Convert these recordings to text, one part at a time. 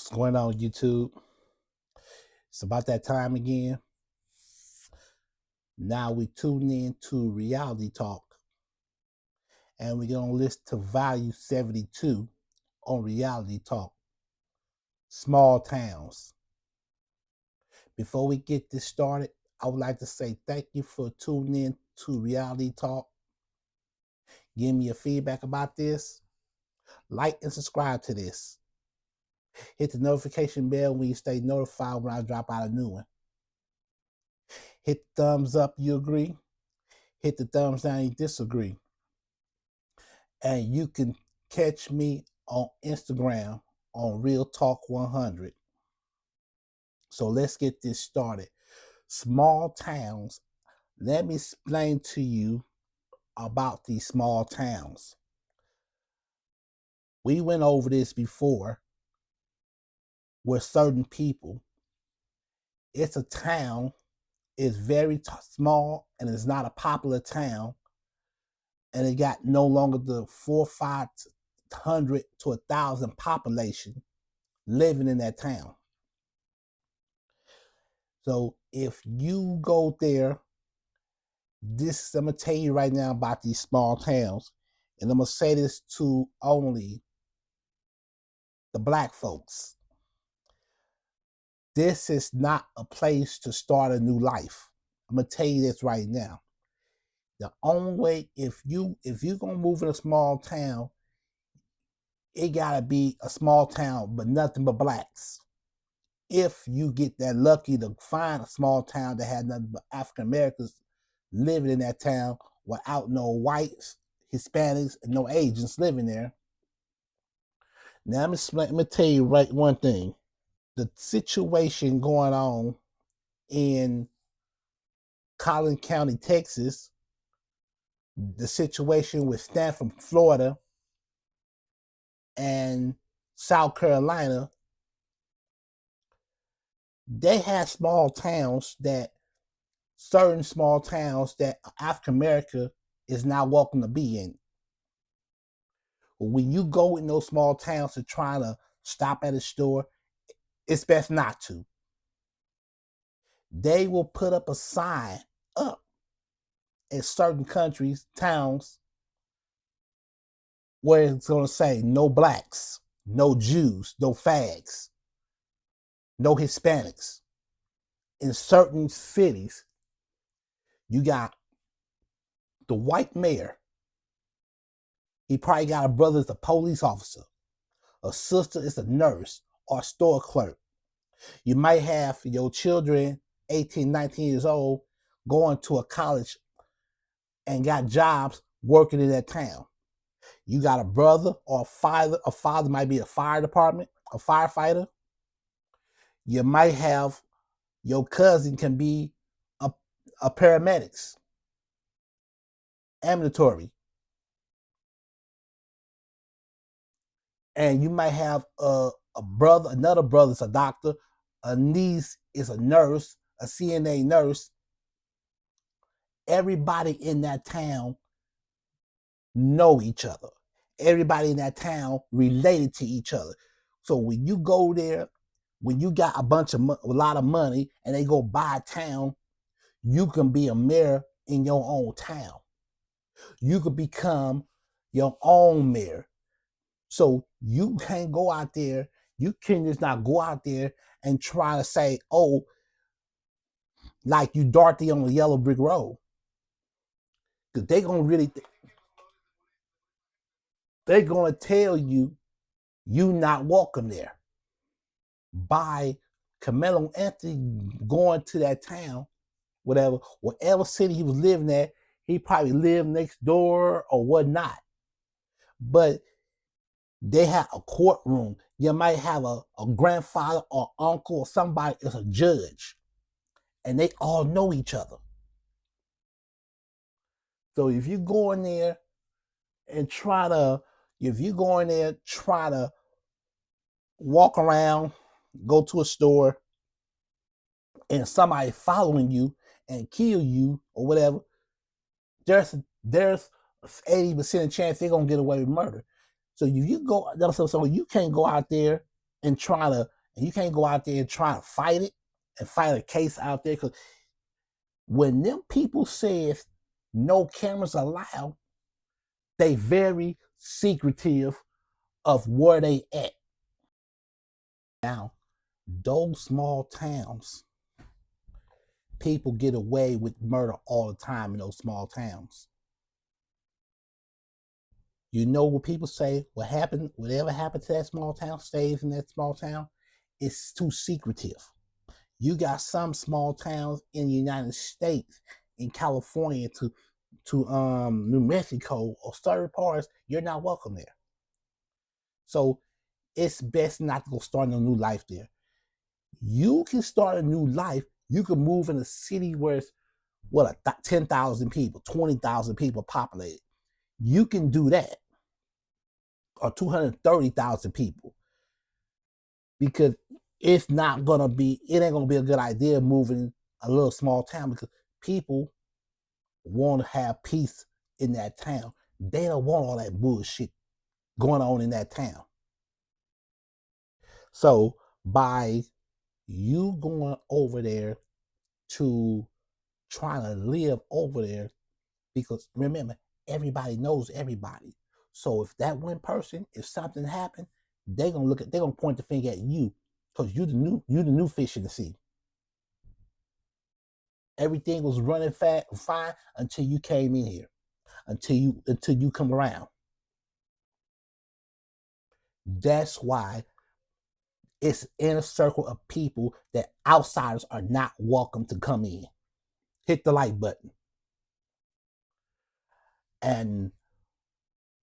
What's going on, YouTube? It's about that time again. Now we tune in to Reality Talk, and we're going to listen to Value 72 on Reality Talk, Small Towns. Before we get this started, I would like to say thank you for tuning in to Reality Talk. Give me your feedback about this. Like and subscribe to this. Hit the notification bell when you stay notified when I drop out a new one. Hit the thumbs up, you agree. Hit the thumbs down, you disagree. And you can catch me on Instagram on Real Talk 100. So let's get this started. Small towns. Let me explain to you about these small towns. We went over this before with certain people. It's a town, it's very small, and it's not a popular town. And it got no longer the 400-500 to 1,000 population living in that town. So if you go there, I'm going to tell you right now about these small towns. And I'm going to say this to only the black folks. This is not a place to start a new life. I'm going to tell you this right now. The only way, if you're going to move in a small town, it got to be a small town, but nothing but blacks. If you get that lucky to find a small town that had nothing but African Americans living in that town without no whites, Hispanics, and no Asians living there. Now, let me tell you right one thing. The situation going on in Collin County, Texas, the situation with Stanford, Florida, and South Carolina, they have certain small towns that African America is not welcome to be in. When you go in those small towns to try to stop at a store, it's best not to. They will put up a sign up in certain countries, towns, where it's going to say no blacks, no Jews, no fags, no Hispanics. In certain cities, you got the white mayor. He probably got a brother that's a police officer. A sister is a nurse or a store clerk. You might have your children, 18, 19 years old, going to a college and got jobs working in that town. You got a brother or a father might be a fire department, a firefighter. You might have your cousin can be a paramedics, ambulatory. And you might have another brother's a doctor, a niece is a nurse, a CNA nurse. Everybody in that town know each other. Everybody in that town related to each other. So when you go there, when you got a lot of money and they go buy a town, you can be a mayor in your own town. You could become your own mayor. So you can't go out there, you can just not go out there and try to say, oh, like you Dorothy on the yellow brick road. Because they're going to tell you not welcome there. By Carmelo Anthony going to that town, whatever city he was living at, he probably lived next door or whatnot. But they have a courtroom. You might have a grandfather or uncle or somebody is a judge. And they all know each other. So if you go in there and try to walk around, go to a store, and somebody following you and kill you or whatever, there's 80% chance they're gonna get away with murder. So if you go, so you can't go out there and try to And you can't go out there and try to fight it and fight a case out there. Because when them people says no cameras allowed, they very secretive of where they at. Now, those small towns, people get away with murder all the time in those small towns. You know what people say, whatever happened to that small town stays in that small town. It's too secretive. You got some small towns in the United States, in California to New Mexico or certain parts, you're not welcome there. So it's best not to go start a new life there. You can start a new life. You can move in a city where it's 10,000 people, 20,000 people populated. You can do that, or 230,000 people, because it ain't gonna be a good idea moving a little small town, because people want to have peace in that town. They don't want all that bullshit going on in that town. So by you going over there to trying to live over there, because remember, everybody knows everybody. So if that one person, if something happened, they're gonna point the finger at you, because you the new fish in the sea. Everything was running fine until you came in here, until you come around. That's why it's in a circle of people that outsiders are not welcome to come in. Hit the like button. And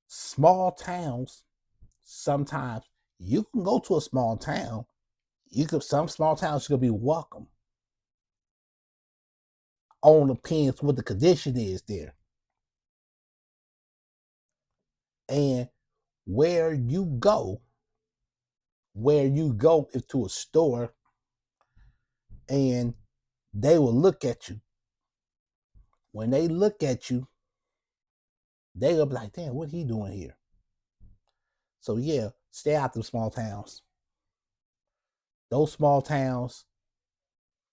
small towns, sometimes you can go to a small town. Some small towns you could be welcome. On depends what the condition is there. And where you go is to a store, and they will look at you. When they look at you, they will be like, damn, what he doing here? So yeah, stay out of small towns. Those small towns,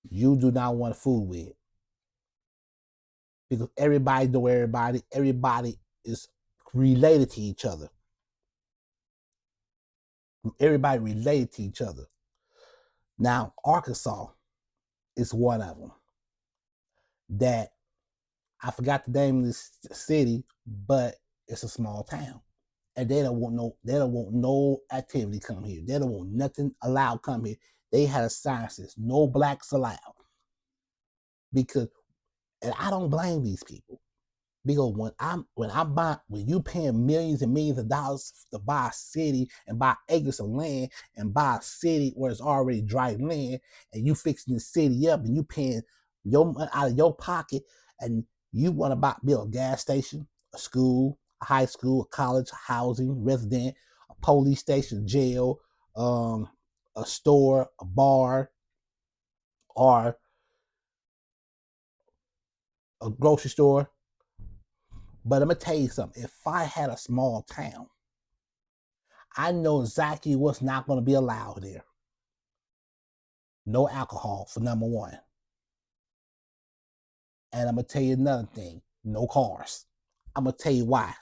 you do not want to fool with, because everybody know everybody. Everybody is related to each other. Everybody related to each other. Now, Arkansas is one of them. That I forgot the name of this city, but it's a small town, and they don't want no activity come here. They don't want nothing allowed come here. They had a sign that says no blacks allowed, because, and I don't blame these people, because when you paying millions and millions of dollars to buy a city and buy acres of land and buy a city where it's already dry land, and you fixing the city up, and you paying out of your pocket, and you want to build a gas station, a school, a high school, a college, housing, resident, a police station, jail, a store, a bar, or a grocery store. But I'm gonna tell you something. If I had a small town, I know exactly what's not going to be allowed there. No alcohol, for number one. And I'm going to tell you another thing. No cars. I'm going to tell you why.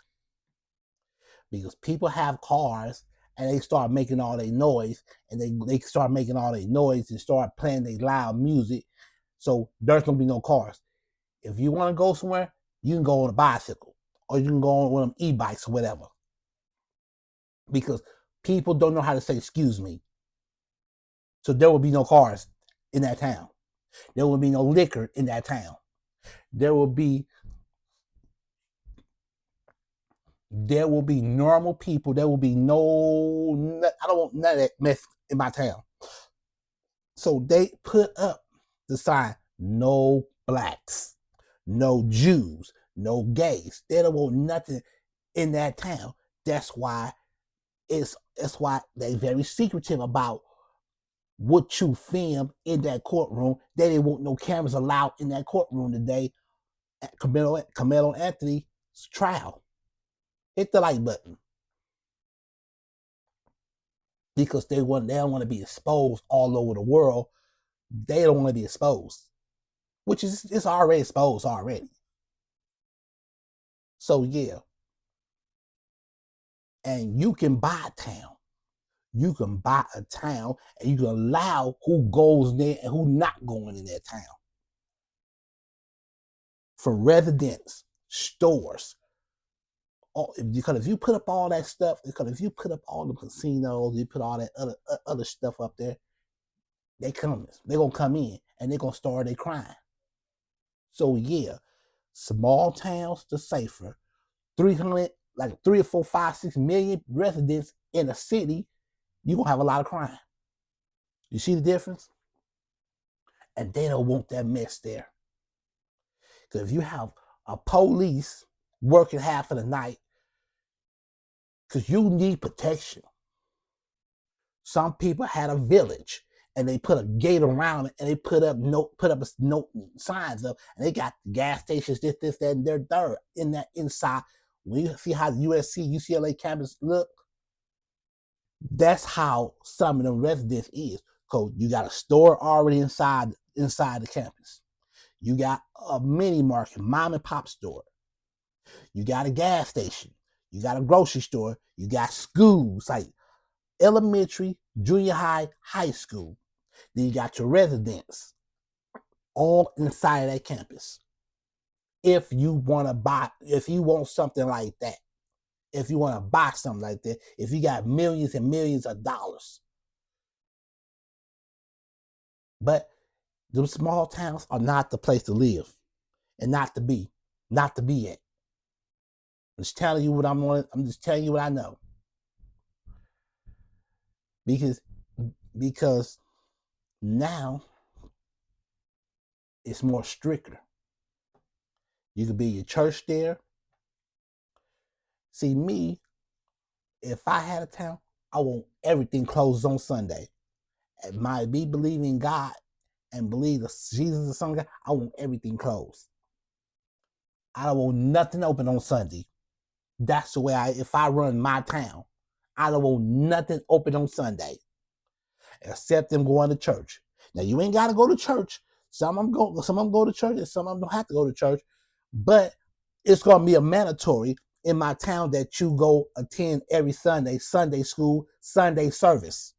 Because people have cars and they start making all their noise, and they start making all their noise and start playing their loud music. So there's going to be no cars. If you want to go somewhere, you can go on a bicycle, or you can go on one of them e-bikes or whatever. Because people don't know how to say excuse me. So there will be no cars in that town. There will be no liquor in that town. There will be normal people. There will be I don't want none of that mess in my town. So they put up the sign, no blacks, no Jews, no gays. They don't want nothing in that town. That's why they're very secretive about what you film in that courtroom. They didn't want no cameras allowed in that courtroom today at Carmelo Anthony's trial. Hit the like button. because they don't want to be exposed all over the world. They don't want to be exposed, which is it's already exposed already. So yeah, and you can buy a town. You can buy a town, and you can allow who goes there and who not going in that town. For residents, stores. Because if you put up all that stuff, because if you put up all the casinos, you put all that other stuff up there, they're gonna come in and they're gonna start their crime. So yeah, small towns the safer. 300, like 3 or 4, 5, 6 million residents in a city, you're gonna have a lot of crime. You see the difference? And they don't want that mess there. Because if you have a police working half of the night, because you need protection. Some people had a village and they put a gate around it and they put up signs up, and they got gas stations, this, that, and their third in that inside. When you see how the USC, UCLA campus look, that's how some of them residents is. Because you got a store already inside the campus. You got a mini market, mom and pop store. You got a gas station. You got a grocery store. You got schools like elementary, junior high, high school. Then you got your residents all inside of that campus. If you want something like that, if you want to buy something like that, if you got millions and millions of dollars. But those small towns are not the place to live and not to be at. I'm just telling you what I'm just telling you what I know. Because now it's more stricter. You could be in your church there. See, me, if I had a town, I want everything closed on Sunday. And me believing in God and believe that Jesus is the Son of God, I want everything closed. I don't want nothing open on Sunday. That's the way if I run my town, I don't want nothing open on Sunday. Except them going to church. Now you ain't got to go to church. Some of them go to church, and some of them don't have to go to church. But it's gonna be a mandatory in my town that you go attend every Sunday, Sunday school, Sunday service.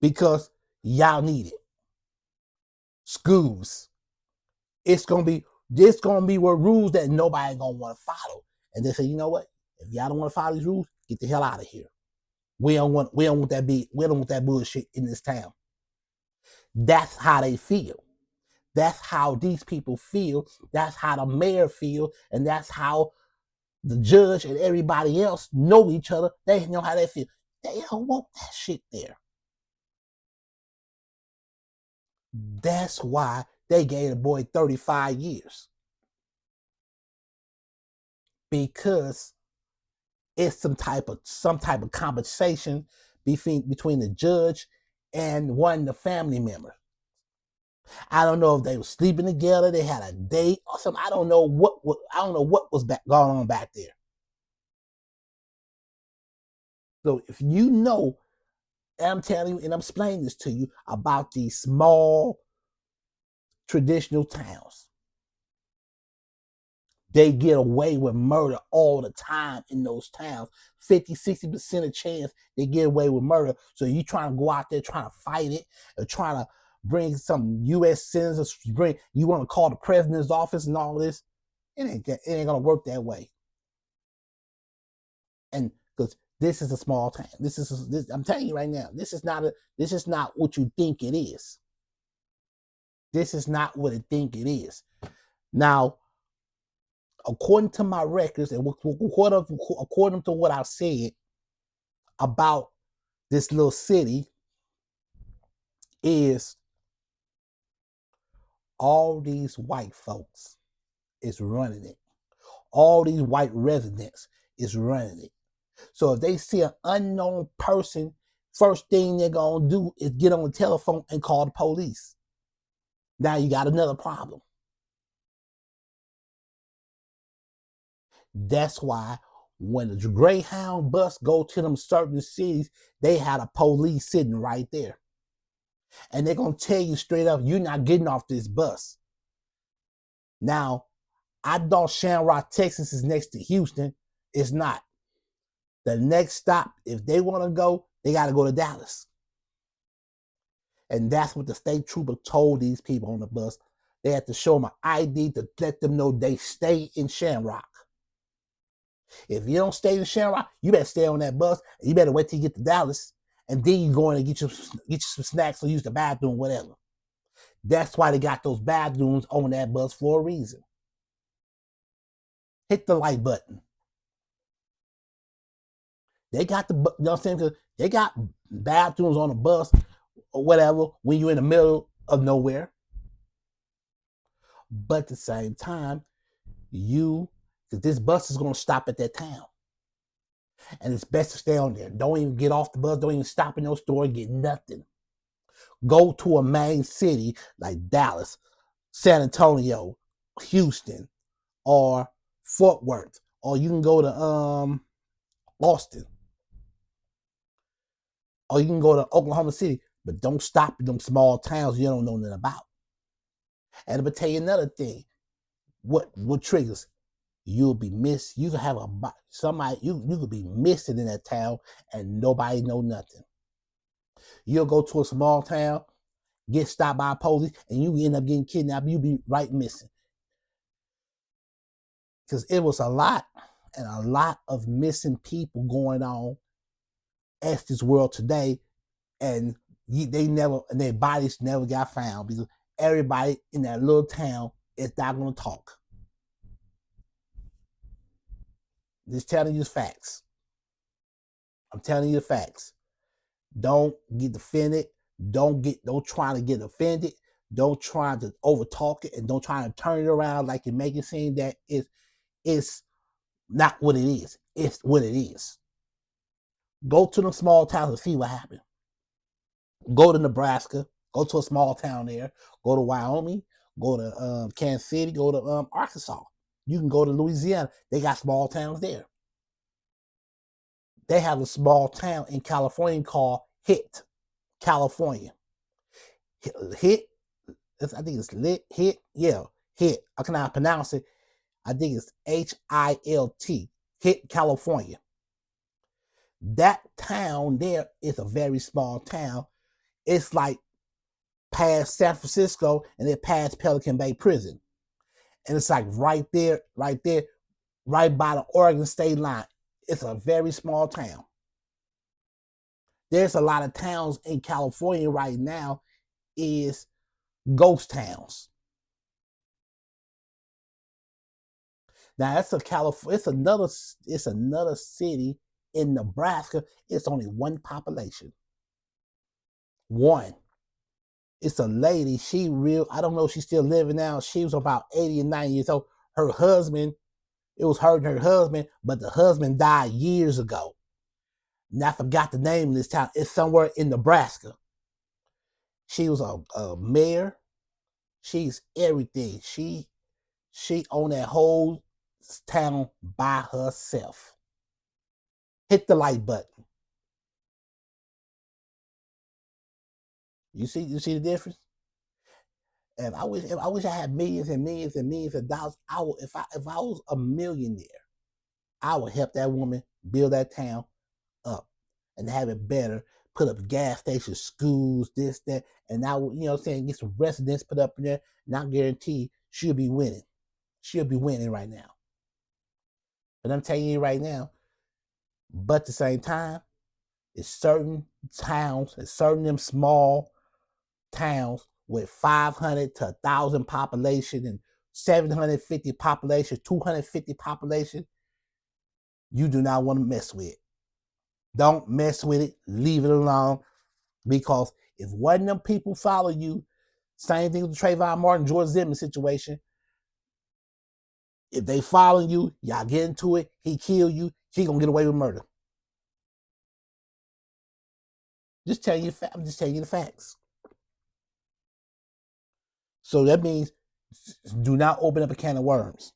Because y'all need it. Schools. This gonna be where rules that nobody gonna want to follow. And they say, you know what? If y'all don't want to follow these rules, get the hell out of here. We don't want that bullshit in this town. That's how they feel. That's how these people feel. That's how the mayor feel, and that's how the judge and everybody else know each other. They know how they feel. They don't want that shit there. That's why they gave the boy 35 years. Because it's some type of conversation between the judge and one of the family members. I don't know if they were sleeping together, they had a date or something. I don't know what was going on back there. So if you know, and I'm telling you, and I'm explaining this to you about these small traditional towns, they get away with murder all the time in those towns. 50-60% of chance they get away with murder. So you trying to go out there trying to fight it, or trying to bring some U.S. citizens, you want to call the president's office and all this. It ain't gonna work that way. And because this is a small town, I'm telling you right now, this is not what you think it is. This is not what I think it is. Now, according to my records and according to what I've said about this little city, is all these white folks is running it. All these white residents is running it. So if they see an unknown person, first thing they're going to do is get on the telephone and call the police. Now you got another problem. That's why When the Greyhound bus go to them certain cities, they had a police sitting right there. And they're going to tell you straight up, you're not getting off this bus. Now, I thought Shamrock, Texas is next to Houston. It's not. The next stop, if they want to go, they got to go to Dallas. And that's what the state trooper told these people on the bus. They had to show them an ID to let them know they stay in Shamrock. If you don't stay in Shamrock, you better stay on that bus. And you better wait till you get to Dallas. And then you go in and get you some snacks or use the bathroom, whatever. That's why they got those bathrooms on that bus for a reason. Hit the like button. They got the, you know what I'm saying? Because they got bathrooms on the bus or whatever when you're in the middle of nowhere. But at the same time, because this bus is going to stop at that town. And it's best to stay on there. Don't even get off the bus. Don't even stop in no store and get nothing. Go to a main city like Dallas, San Antonio, Houston, or Fort Worth. Or you can go to Austin. Or you can go to Oklahoma City. But don't stop in them small towns you don't know nothing about. And I'm going to tell you another thing. What triggers? You'll be missed. You can have somebody, you could be missing in that town and nobody know nothing. You'll go to a small town, get stopped by a police, and you end up getting kidnapped. You'll be right missing. Because it was a lot of missing people going on at this world today, and their bodies never got found because everybody in that little town is not going to talk. Just telling you the facts. I'm telling you the facts. Don't get offended. Don't try to get offended. Don't try to overtalk it, and don't try to turn it around like you make it seem that it's not what it is. It's what it is. Go to the small towns and see what happened. Go to Nebraska. Go to a small town there. Go to Wyoming. Go to Kansas City. Go to Arkansas. You can go to Louisiana. They got small towns there. They have a small town in California called Hitt, California. Hitt, I think it's Hitt. Yeah, Hitt. I cannot pronounce it. I think it's Hilt. Hitt, California. That town there is a very small town. It's like past San Francisco and then past Pelican Bay Prison. And it's like right there, right by the Oregon state line. It's a very small town. There's a lot of towns in California right now is ghost towns. Now it's another city in Nebraska. It's only one population. One. It's a lady. I don't know if she's still living now. She was about 80 and 90 years old. Her husband, it was her and her husband, but the husband died years ago. And I forgot the name of this town. It's somewhere in Nebraska. She was a mayor. She's everything. She owned that whole town by herself. Hit the like button. You see the difference? If I wish I had millions and millions and millions of dollars, if I was a millionaire, I would help that woman build that town up and have it better. Put up gas stations, schools, this, that, and now, you know what I'm saying, get some residents put up in there, and I guarantee she'll be winning. She'll be winning right now. But I'm telling you right now, but at the same time, it's certain towns, it's certain them small towns with 500 to 1,000 population and 750 population, 250 population, you do not want to mess with. Don't mess with it. Leave it alone. Because if one of them people follow you, same thing with the Trayvon Martin, George Zimmerman situation. If they follow you, y'all get into it, he kill you, he gonna get away with murder. I'm just telling you the facts. So that means do not open up a can of worms.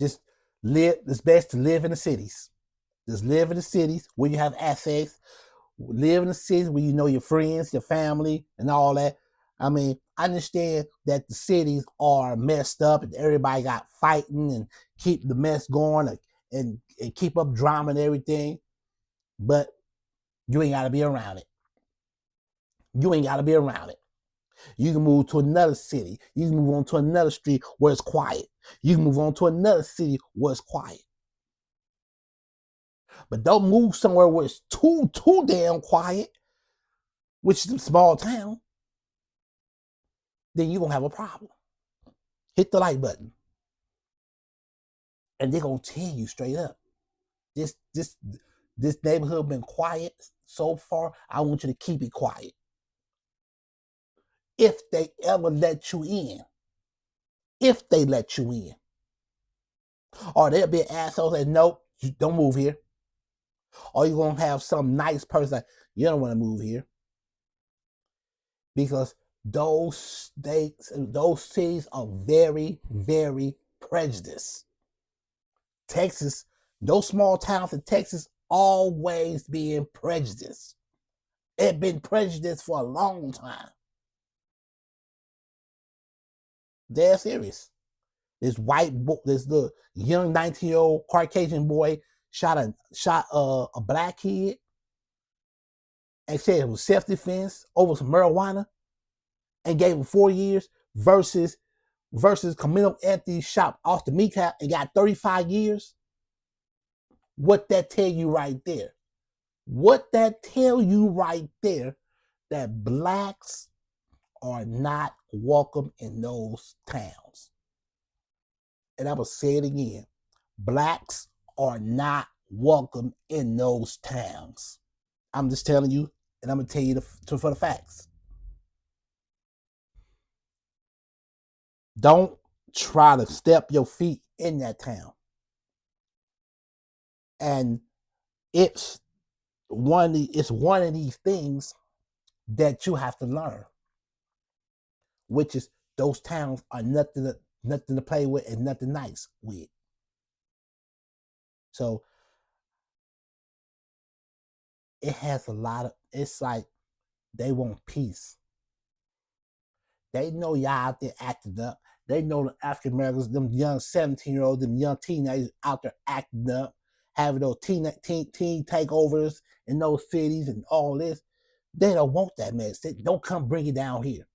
Just It's best to live in the cities. Just live in the cities where you have access. Live in the cities where you know your friends, your family, and all that. I mean, I understand that the cities are messed up and everybody got fighting and keep the mess going and keep up drama and everything, but you ain't got to be around it. You ain't got to be around it. You can move to another city. You can move on to another street where it's quiet. You can move on to another city where it's quiet. But don't move somewhere where it's too damn quiet, which is a small town. Then you're going to have a problem. Hit the like button. And they're going to tell you straight up, this neighborhood been quiet so far. I want you to keep it quiet. If they ever let you in. If they let you in. Or they'll be assholes that, nope, you don't move here. Or you're going to have some nice person like, you don't want to move here. Because those states and those cities are very, very prejudiced. Texas, those small towns in Texas always being prejudiced. It's been prejudiced for a long time. They're serious. This the young 19-year-old Caucasian boy shot a black kid and said it was self-defense over some marijuana and gave him 4 years versus Camilo Anthony shot Austin Meekap and got 35 years. What that tell you right there? What that tell you right there? That blacks are not welcome in those towns. And I'm going to say it again. Blacks are not welcome in those towns. I'm just telling you, and I'm going to tell you for the facts. Don't try to step your feet in that town. And it's one of these things that you have to learn, which is those towns are nothing to play with and nothing nice with. So it has a lot of, it's like they want peace. They know y'all out there acting up. They know the African Americans, them young 17-year-olds, them young teenagers out there acting up, having those teen takeovers in those cities and all this. They don't want that mess. They don't come bring it down here.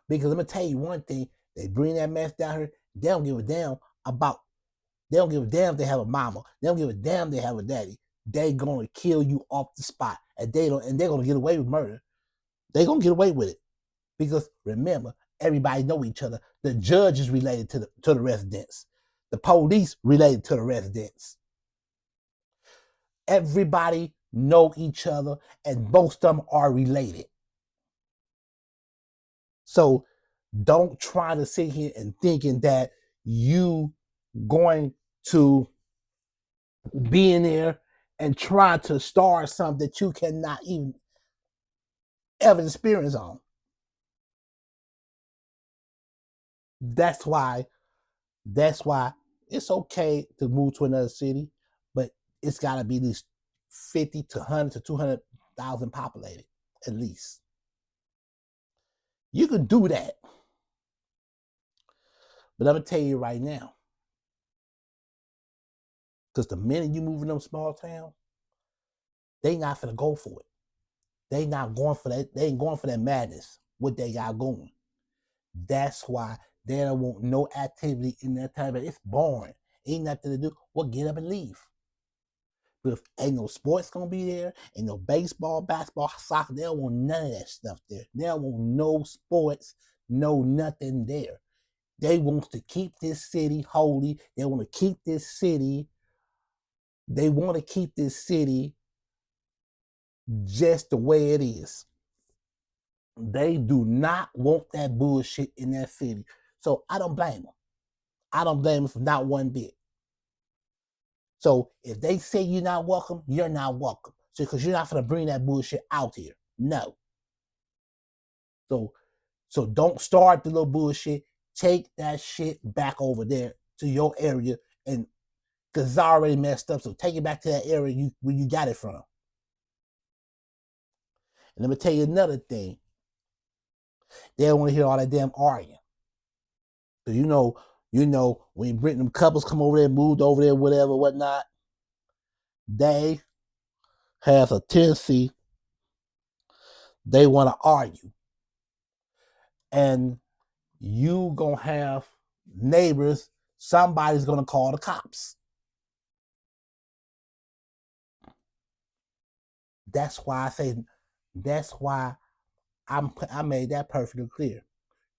Because let me tell you one thing, they bring that mess down here, they don't give a damn if they have a mama. They don't give a damn they have a daddy. They gonna kill you off the spot. And they're gonna get away with murder. They gonna get away with it. Because remember, everybody know each other. The judge is related to the residents. The police related to the residents. Everybody know each other, and most of them are related. So don't try to sit here and thinking that you going to be in there and try to start something that you cannot even ever experience on. That's why it's okay to move to another city, but it's got to be at least 50 to 100 to 200,000 populated, at least. You can do that. But I'm going to tell you right now, because the minute you move in them small towns, they not finna go for it. They not going for that. They ain't going for that madness, what they got going. That's why they don't want no activity in that time. But it's boring. Ain't nothing to do. Well, get up and leave. But if ain't no sports gonna be there, ain't no baseball, basketball, soccer, they don't want none of that stuff there. They don't want no sports, no nothing there. They want to keep this city holy. They want to keep this city. They want to keep this city just the way it is. They do not want that bullshit in that city. So I don't blame them. I don't blame them for not one bit. So if they say you're not welcome, you're not welcome. So because you're not going to bring that bullshit out here. No. So don't start the little bullshit. Take that shit back over there to your area, and because it's already messed up. So take it back to that area where you got it from. And let me tell you another thing. They don't want to hear all that damn arguing. So you know, when Britain couples come over there, moved over there, whatever, whatnot, they have a tendency, they want to argue. And you gonna have neighbors, somebody's gonna call the cops. That's why I made that perfectly clear.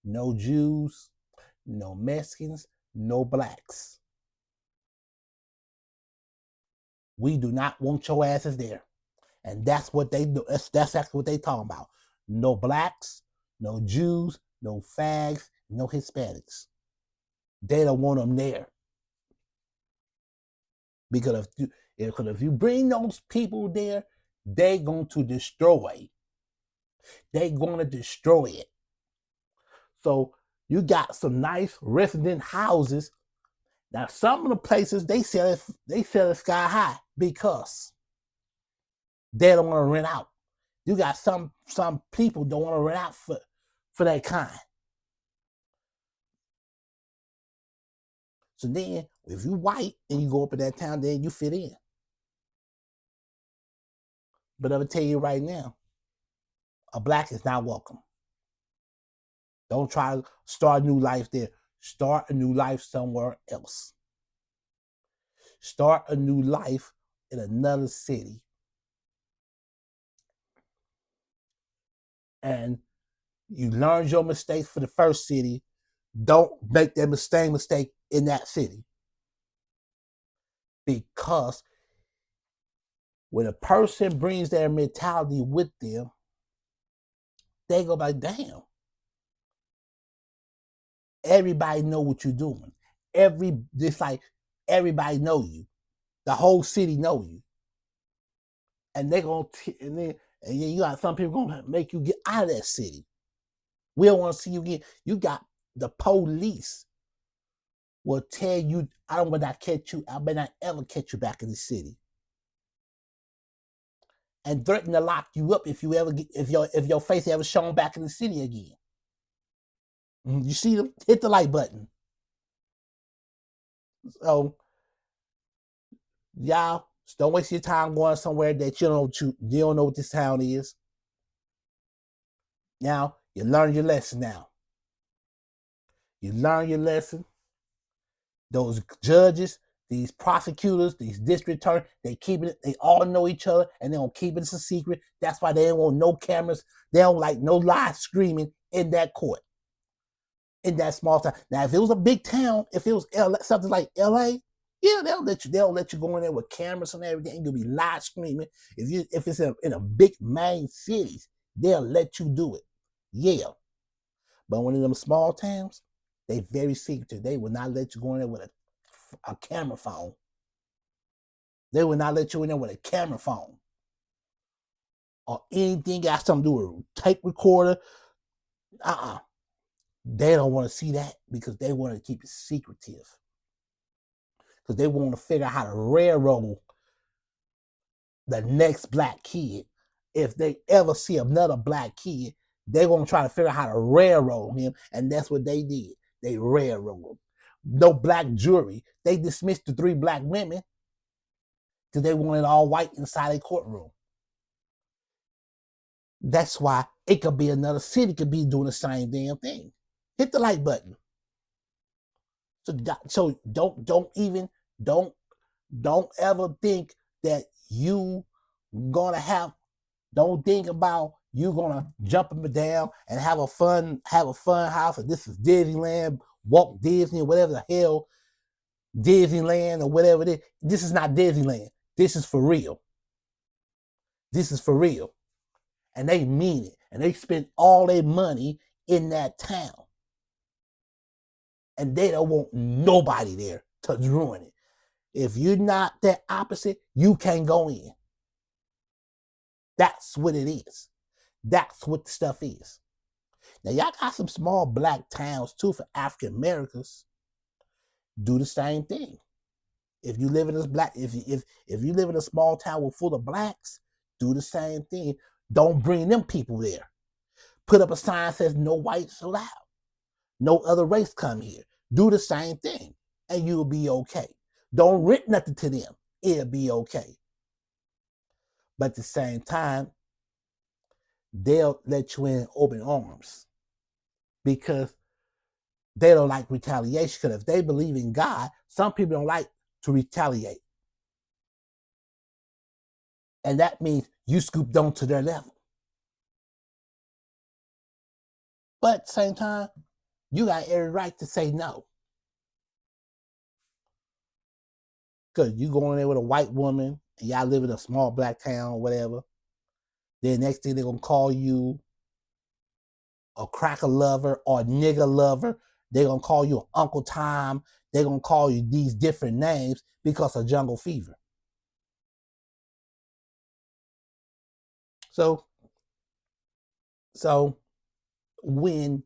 No Jews, no Mexicans, no blacks. We do not want your asses there. And that's what they do. That's exactly what they talking about. No blacks, no Jews, no fags, no Hispanics. They don't want them there. Because if you bring those people there, they're going to destroy. They're going to destroy it. So you got some nice resident houses. Now some of the places they sell it sky high because they don't want to rent out. You got some people don't want to rent out for that kind. So then, if you white and you go up in that town, then you fit in. But I'm gonna tell you right now, a black is not welcome. Don't try to start a new life there. Start a new life somewhere else. Start a new life in another city. And you learned your mistakes for the first city. Don't make that mistake in that city. Because when a person brings their mentality with them, they go like, damn. Everybody know what you're doing. Just like everybody know you. The whole city know you. And they're gonna and then you got some people gonna make you get out of that city. We don't want to see you get. You got the police will tell you, I don't want to catch you. I better not ever catch you back in the city. And threaten to lock you up if your face ever shown back in the city again. You see them? Hit the like button. So y'all, don't waste your time going somewhere that you don't know what this town is. Now you learn your lesson. Now you learn your lesson. Those judges, these prosecutors, these district attorneys, they all know each other, and they don't keep it a secret. That's why they don't want no cameras. They don't like no live screaming in that court, in that small town. Now, if it was a big town, if it was something like LA, yeah, they'll let you go in there with cameras and everything. You'll be live screaming. If it's in a big main cities, they'll let you do it. Yeah. But when in them small towns, they very secretive. They will not let you go in there with a camera phone. They will not let you in there with a camera phone. Or anything got something to do with a tape recorder. They don't want to see that because they want to keep it secretive. Because they want to figure out how to railroad the next black kid. If they ever see another black kid, they're going to try to figure out how to railroad him. And that's what they did. They railroaded. No black jury. They dismissed the 3 black women because they wanted all white inside a courtroom. That's why it could be another city could be doing the same damn thing. Hit the like button. So don't ever think that you gonna have. Don't think about you gonna jump up and down and have a fun house. And this is Disneyland, Walt Disney, or whatever the hell, Disneyland or whatever it is. This is not Disneyland. This is for real. This is for real. And they mean it. And they spend all their money in that town. And they don't want nobody there to ruin it. If you're not that opposite, you can't go in. That's what it is. That's what the stuff is. Now, y'all got some small black towns, too, for African Americans. do the same thing. If you live in this black, if you live in a small town full of blacks, do the same thing. Don't bring them people there. Put up a sign that says no whites allowed. No other race come here. Do the same thing, and you'll be okay. Don't rent nothing to them. It'll be okay. But at the same time, they'll let you in open arms because they don't like retaliation. Because if they believe in God, some people don't like to retaliate. And that means you scoop down to their level. But at the same time, you got every right to say no. Because you go in there with a white woman and y'all live in a small black town or whatever. Then next thing they're going to call you a cracker lover or a nigger lover. They're going to call you Uncle Tom. They're going to call you these different names because of jungle fever. So when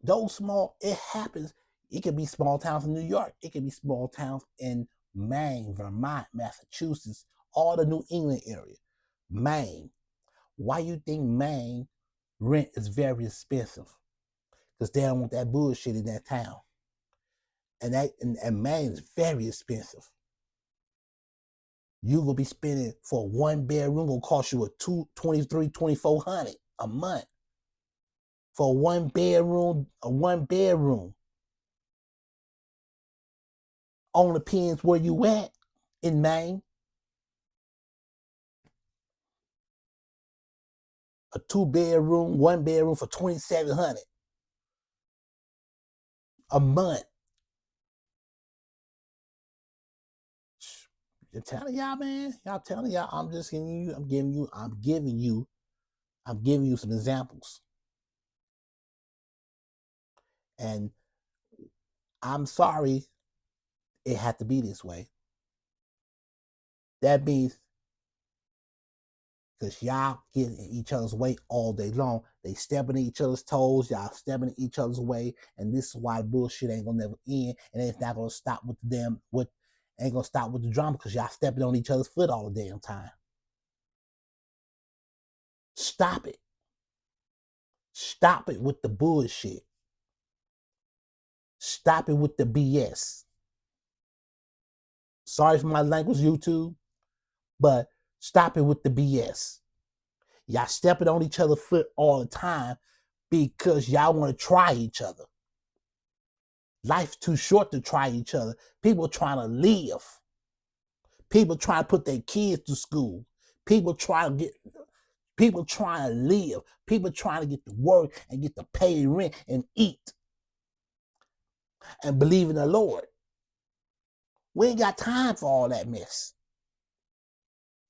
those small, it happens. It could be small towns in New York. It could be small towns in Maine, Vermont, Massachusetts, all the New England area. Maine. Why you think Maine rent is very expensive? Because they don't want that bullshit in that town. And Maine is very expensive. You will be spending for one bedroom will cost you $2,300-$2,400 a month. For one bedroom. On depends where you at in Maine. A 2-bedroom, 1-bedroom for $2,700 a month. I'm telling y'all, man. Y'all telling y'all. I'm giving you some examples. And I'm sorry it had to be this way. That means because y'all get in each other's way all day long. They stepping in each other's toes. Y'all stepping in each other's way. And this is why bullshit ain't gonna never end. And it's not gonna stop with ain't gonna stop with the drama because y'all stepping on each other's foot all the damn time. Stop it. Stop it with the bullshit. Stop it with the BS. Sorry for my language, YouTube, but stop it with the BS. Y'all stepping on each other's foot all the time because y'all want to try each other. Life's too short to try each other. People trying to live. People trying to put their kids to school. People trying to live. People trying to get to work and get to pay rent and eat and believe in the Lord. We ain't got time for all that mess.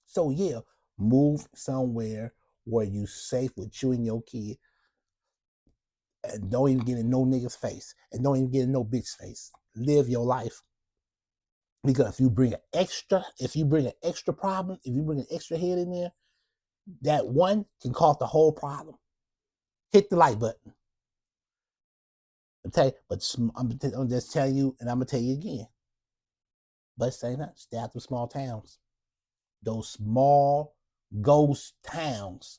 So yeah, move somewhere where you safe with you and your kid and don't even get in no nigga's face and don't even get in no bitch's face. Live your life. Because if you bring an extra problem, if you bring an extra head in there, that one can cause the whole problem. Hit the like button. I'm just telling you, and I'm gonna tell you again. But say that, stay out of small towns. Those small ghost towns.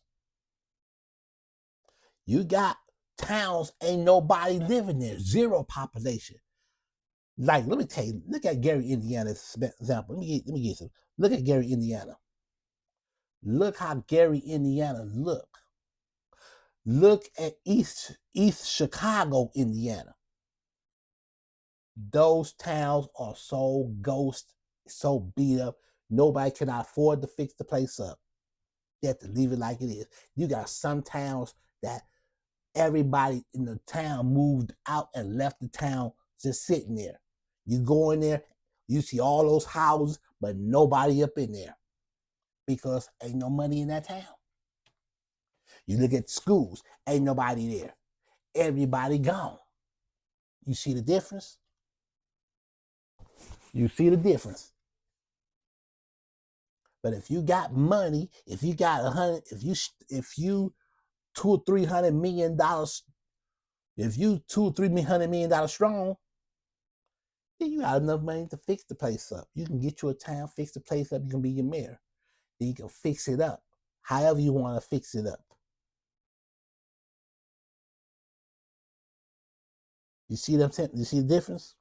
You got towns, ain't nobody living there, zero population. Like, let me tell you, look at Gary, Indiana as an example. Let me get some. Look at Gary, Indiana. Look how Gary, Indiana look. Look at East Chicago, Indiana. Those towns are so ghost, so beat up. Nobody can afford to fix the place up. They have to leave it like it is. You got some towns that everybody in the town moved out and left the town just sitting there. You go in there, you see all those houses, but nobody up in there because ain't no money in that town. You look at schools, ain't nobody there. Everybody gone. You see the difference? You see the difference. But if you got money, if you got if you $200 or $300 million, if you $200 or $300 million strong, Then you got enough money to fix the place up. You can get you a town, fix the place up. You can be your mayor. Then you can fix it up however you want to fix it up. You see them? You see the difference?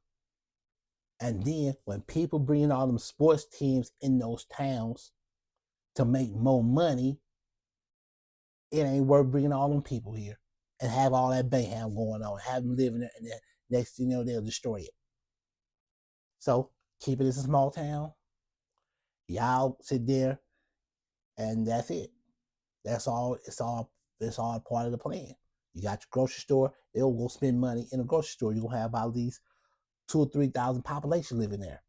And then when people bring all them sports teams in those towns to make more money, it ain't worth bringing all them people here and have all that mayhem going on, have them living there, and then next thing you know, they'll destroy it. So keep it as a small town. Y'all sit there, and that's it. That's all. It's all part of the plan. You got your grocery store. They'll go spend money in a grocery store. You're gonna have about these 2,000 or 3,000 population living there.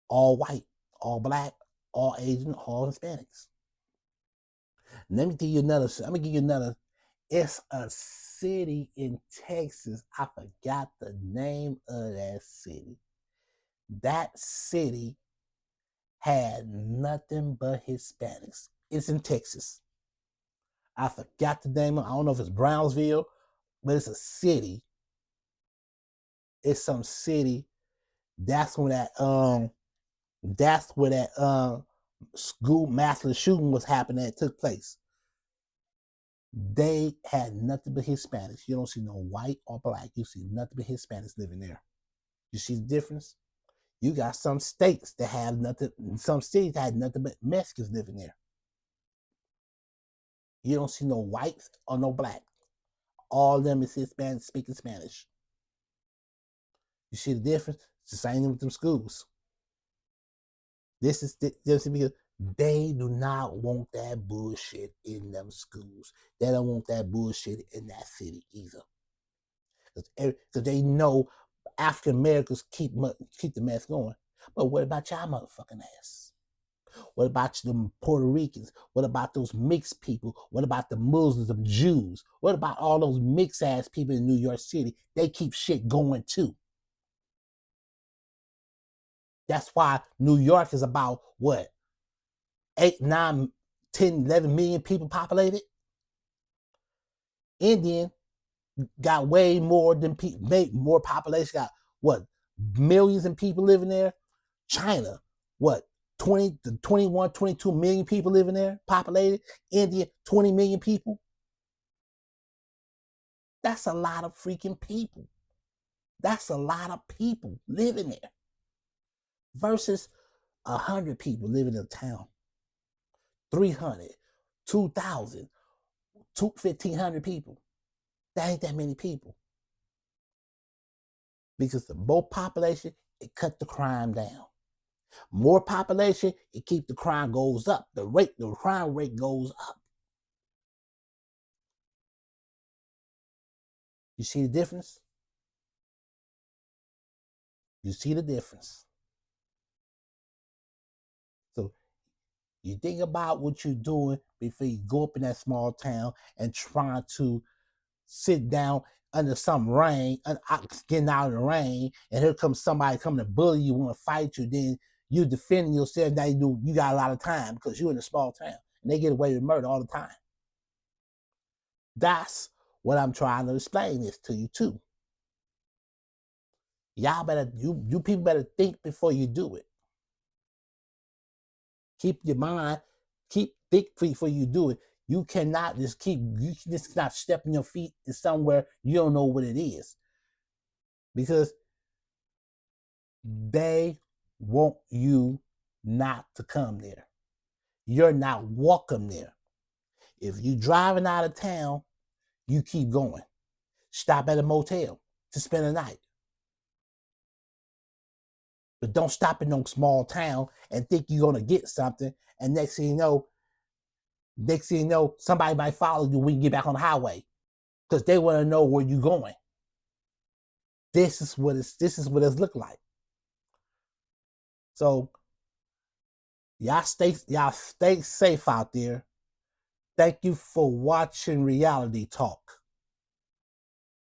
All white, all black, all Asian, all Hispanics. Let me give you another. I'm gonna give you another. It's a city in Texas. I forgot the name of that city. That city had nothing but Hispanics. It's in Texas. I forgot the name. I don't know if it's Brownsville, but it's a city. It's some city. That's where that school mass shooting was happening that took place. They had nothing but Hispanics. You don't see no white or black. You see nothing but Hispanics living there. You see the difference? You got some states that have nothing, some cities that had nothing but Mexicans living there. You don't see no whites or no black. All of them is Hispanic speaking Spanish. You see the difference? It's the same with them schools. This is because they do not want that bullshit in them schools. They don't want that bullshit in that city either. Because they know African Americans keep the mess going. But what about y'all motherfucking ass? What about the Puerto Ricans? What about those mixed people? What about the Muslims, the Jews? What about all those mixed ass people in New York City? They keep shit going too. That's why New York is about what? 8, 9, 10, 11 million people populated. Indian got way more than people, more population, got what? Millions of people living there. China, what? 20 to 21, 22 million people living there, populated. India, 20 million people. That's a lot of freaking people. That's a lot of people living there. Versus 100 people living in a town. 300, 2,000, 1,500 people. That ain't that many people. Because the more population, it cut the crime down. More population, it keep the crime goes up. The crime rate goes up. You see the difference? You see the difference. So you think about what you're doing before you go up in that small town and try to sit down under some rain, getting out of the rain, and here comes somebody coming to bully you, want to fight you, then you defending yourself. Now you got a lot of time because you're in a small town and they get away with murder all the time. That's what I'm trying to explain this to you too. Y'all better, you people better think before you do it. Keep your mind, think before you do it. You cannot just not stepping your feet in somewhere you don't know what it is. Because they want you not to come there. You're not welcome there. If you driving out of town, you keep going. Stop at a motel to spend a night. But don't stop in no small town and think you're going to get something. And next thing you know, somebody might follow you when you get back on the highway because they want to know where you're going. This is what it's look like. So y'all stay safe out there. Thank you for watching Reality Talk.